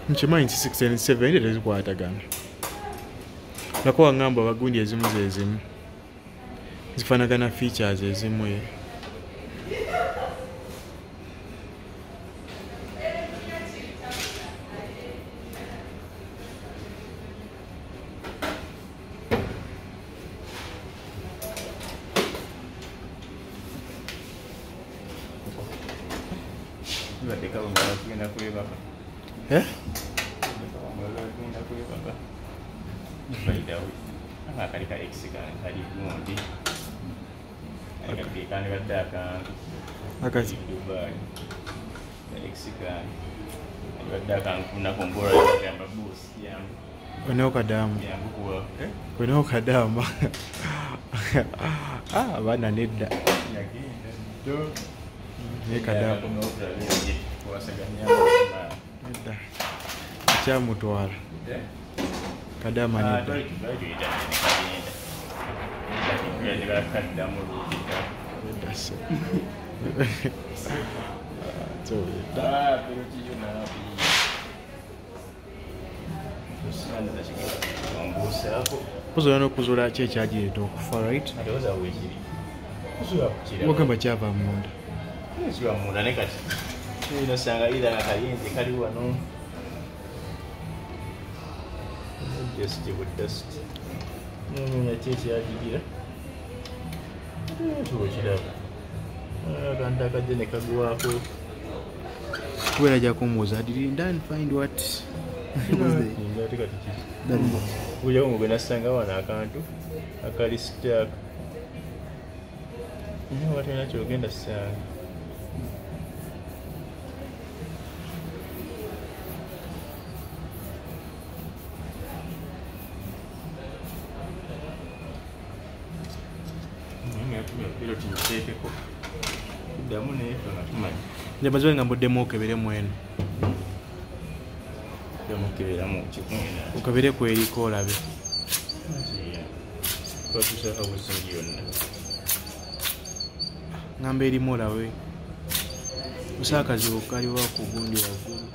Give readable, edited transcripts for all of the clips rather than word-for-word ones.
Nchimanyi 677 ende tezikwatagana. Nako wangamba bagundi ezimu zezimu. Zifanagana features ezimu ye. Eh? Akasi. Kwenye ukadamu. Kwenye ukadamu. Ah, bana nida. Ni kadamu. Nida. Cha mutwala. Kadama nida. Kuzoona okuzula ki ekyagireeta okufa, right? Wagamba kyava munda. Kiba munda ne kati. Kino sanga ida nga kayinzi kali wano. Just with dust. Ya ki ekyagigira. Tuwekiraba. Akantu akajja ne kagwako. Kubeera ajja kumubuuza, did you find what? Ujja kumugwe nasanga wano akantu akali stuck. Watena kyogenda sanga. Njamazwe nga mbuddemu okeberemu eno. Okebere ku eriko olabe. Ngamba erimu olabe. Osakazibu kaliwa ku gundi waggulu.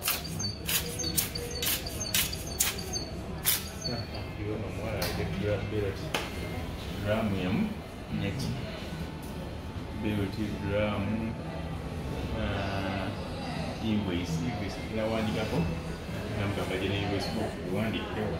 Invoice inawandikako namugamba gye ne invoice book wandiikewo